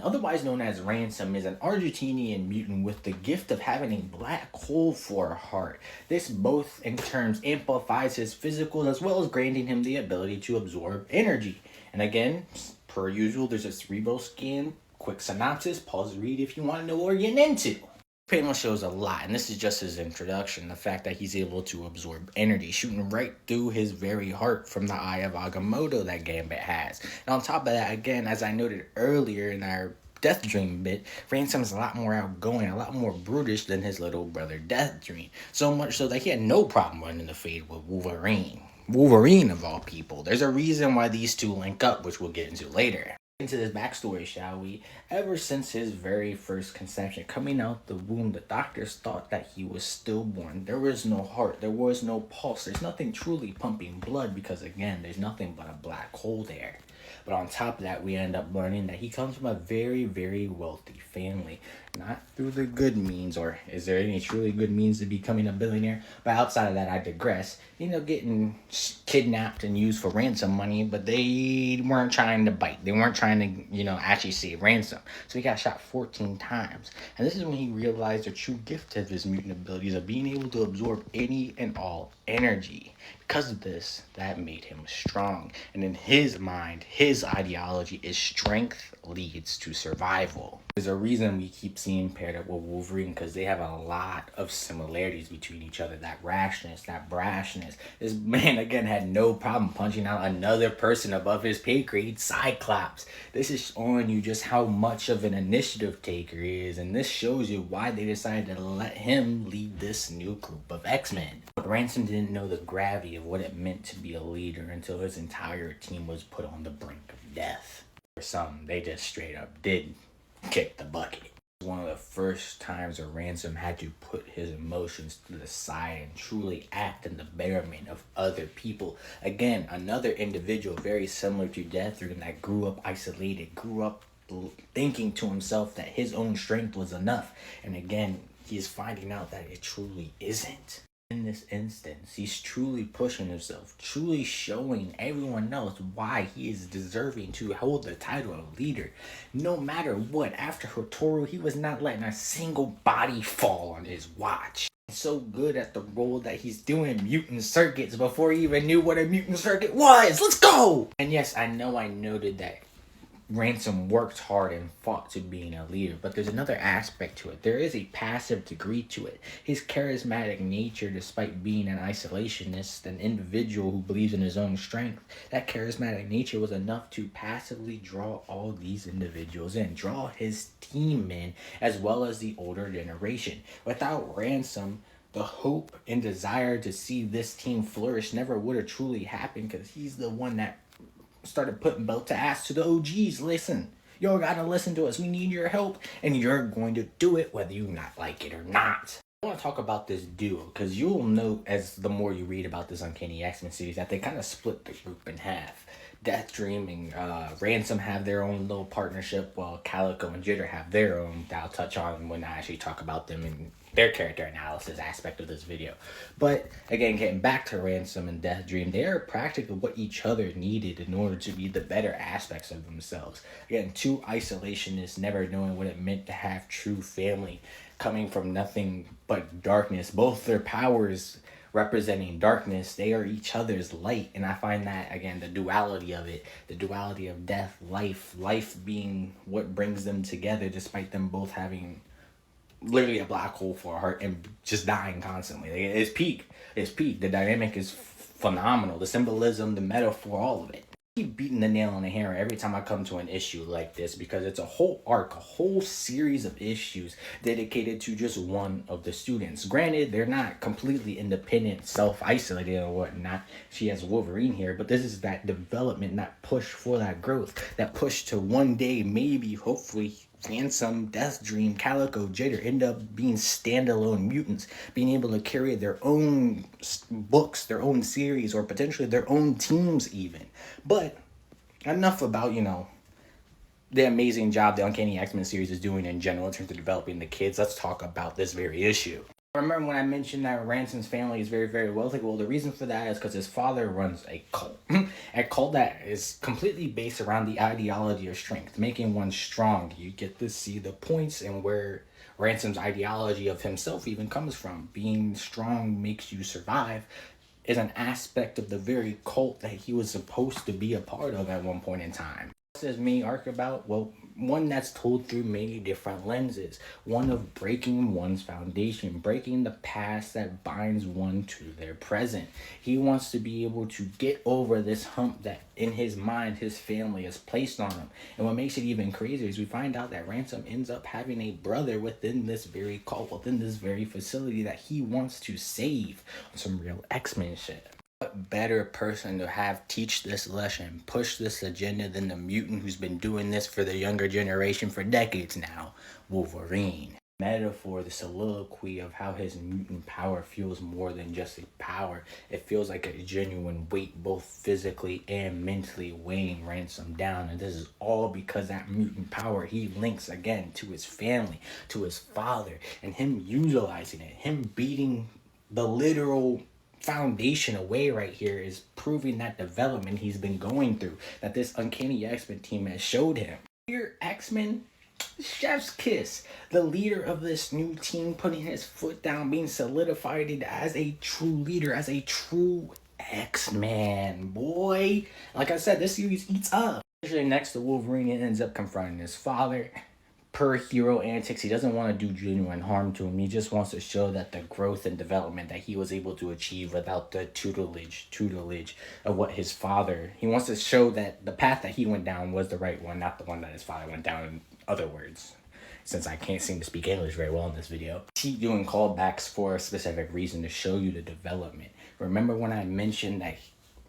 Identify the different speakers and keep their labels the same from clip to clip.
Speaker 1: otherwise known as Ransom, is an Argentinian mutant with the gift of having a black hole for a heart. This both in terms amplifies his physical as well as granting him the ability to absorb energy. And again, per usual, there's a cerebral scan, quick synopsis, pause read if you want to know what we're getting into. Pretty much shows a lot, and this is just his introduction. The fact that he's able to absorb energy, shooting right through his very heart from the Eye of Agamotto that Gambit has. And on top of that, again, as I noted earlier in our Death Dream bit, Ransom is a lot more outgoing, a lot more brutish than his little brother Death Dream. So much so that he had no problem running the fade with Wolverine. Wolverine of all people. There's a reason why these two link up, which we'll get into later. Into this backstory, shall we? Ever since his very first conception, coming out the womb, the doctors thought that he was stillborn. There was no heart, there was no pulse, there's nothing truly pumping blood because, again, there's nothing but a black hole there. But on top of that, we end up learning that he comes from a very, very wealthy family. Not through the good means, or is there any truly good means to becoming a billionaire? But outside of that, I digress. You know, getting kidnapped and used for ransom money, but they weren't trying to bite. They weren't trying to, actually save Ransom. So he got shot 14 times. And this is when he realized the true gift of his mutant abilities of being able to absorb any and all energy. Because of this, that made him strong. And in his mind, his ideology is strength leads to survival. There's a reason we keep seeing paired up with Wolverine, because they have a lot of similarities between each other. That rashness, that brashness. This man, again, had no problem punching out another person above his pay grade, Cyclops. This is showing you just how much of an initiative taker he is, and this shows you why they decided to let him lead this new group of X-Men. But Ransom didn't know the gravity of what it meant to be a leader until his entire team was put on the brink of death. For some, they just straight up did kick the bucket. It was one of the first times where Ransom had to put his emotions to the side and truly act in the betterment of other people. Again, another individual very similar to Deathroom that grew up isolated, grew up thinking to himself that his own strength was enough. And again, he's finding out that it truly isn't. In this instance, he's truly pushing himself, truly showing everyone else why he is deserving to hold the title of leader. No matter what, after Hotaru, he was not letting a single body fall on his watch. He's so good at the role that he's doing mutant circuits before he even knew what a mutant circuit was. Let's go! And yes, I know I noted that Ransom worked hard and fought to being a leader, but there's another aspect to it. There is a passive degree to it. His charismatic nature, despite being an isolationist, an individual who believes in his own strength, that charismatic nature was enough to passively draw all these individuals in, draw his team in, as well as the older generation. Without Ransom, the hope and desire to see this team flourish never would have truly happened, because he's the one that started putting belt to ass to the OGs. Listen, y'all gotta listen to us. We need your help, and you're going to do it whether you not like it or not. I want to talk about this duo, because you'll note as the more you read about this Uncanny X-Men series that they kind of split the group in half. Death Dream and Ransom have their own little partnership, while Calico and Jitter have their own that I'll touch on when I actually talk about them in their character analysis aspect of this video. But again, getting back to Ransom and Death Dream, they are practically what each other needed in order to be the better aspects of themselves. Again, two isolationists never knowing what it meant to have true family, coming from nothing but darkness. Both their powers representing darkness, they are each other's light. And I find that, again, the duality of it, the duality of death, life being what brings them together, despite them both having literally a black hole for a heart and just dying constantly. It's peak. The dynamic is phenomenal. The symbolism, the metaphor, all of it. I keep beating the nail on the hammer every time I come to an issue like this, because it's a whole arc, a whole series of issues dedicated to just one of the students. Granted, they're not completely independent, self-isolated or whatnot. She has Wolverine here, but this is that development, that push for that growth, that push to one day, maybe, hopefully, Ransom, Death Dream, Calico, Jitter end up being standalone mutants, being able to carry their own books, their own series, or potentially their own teams even. But enough about, the amazing job the Uncanny X-Men series is doing in general in terms of developing the kids. Let's talk about this very issue. Remember when I mentioned that Ransom's family is very, very wealthy? Well, the reason for that is because his father runs a cult. A cult that is completely based around the ideology of strength, making one strong. You get to see the points and where Ransom's ideology of himself even comes from. Being strong makes you survive is an aspect of the very cult that he was supposed to be a part of at one point in time. What's this main arc about? Well, one that's told through many different lenses. One of breaking one's foundation, breaking the past that binds one to their present. He wants to be able to get over this hump that in his mind his family has placed on him. And what makes it even crazier is we find out that Ransom ends up having a brother within this very cult, within this very facility that he wants to save on some real X-Men shit. What better person to have teach this lesson, push this agenda than the mutant who's been doing this for the younger generation for decades now, Wolverine. Metaphor, the soliloquy of how his mutant power feels more than just a power. It feels like a genuine weight, both physically and mentally weighing Ransom down. And this is all because that mutant power, he links again to his family, to his father, and him utilizing it, him beating the literal foundation away right here is proving that development he's been going through, that this Uncanny X-Men team has showed him. Here, X-Men, chef's kiss. The leader of this new team putting his foot down, being solidified as a true leader, as a true X-Man, boy. Like I said, this series eats up. Especially next to Wolverine, it ends up confronting his father. Per hero antics, he doesn't want to do genuine harm to him. He just wants to show that the growth and development that he was able to achieve without the tutelage of what his father. He wants to show that the path that he went down was the right one, not the one that his father went down. In other words, since I can't seem to speak English very well in this video, keep doing callbacks for a specific reason to show you the development. Remember when I mentioned that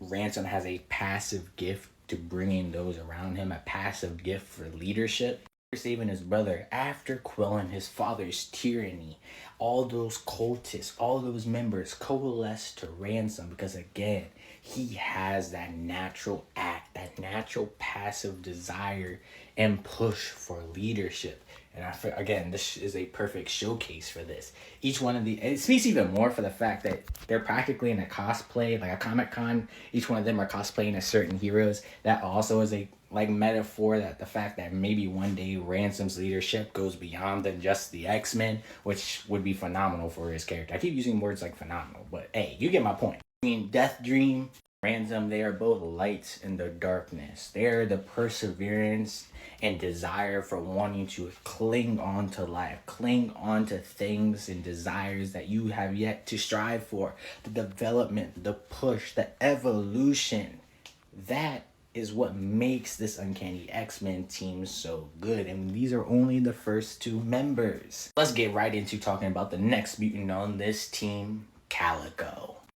Speaker 1: Ransom has a passive gift to bringing those around him, a passive gift for leadership? Saving his brother after quelling his father's tyranny. All those cultists, all those members coalesce to Ransom because again, he has that natural act, that natural passive desire and push for leadership. And again, this is a perfect showcase for this. Each one of it speaks even more for the fact that they're practically in a cosplay, like a Comic-Con. Each one of them are cosplaying as certain heroes. That also is a metaphor that the fact that maybe one day Ransom's leadership goes beyond than just the X-Men, which would be phenomenal for his character. I keep using words like phenomenal, but hey, you get my point. I mean, Death Dream, Ransom, they are both lights in the darkness. They are the perseverance and desire for wanting to cling on to life, cling on to things and desires that you have yet to strive for. The development, the push, the evolution, that is what makes this Uncanny X-Men team so good. And these are only the first two members. Let's get right into talking about the next mutant on this team, Calico.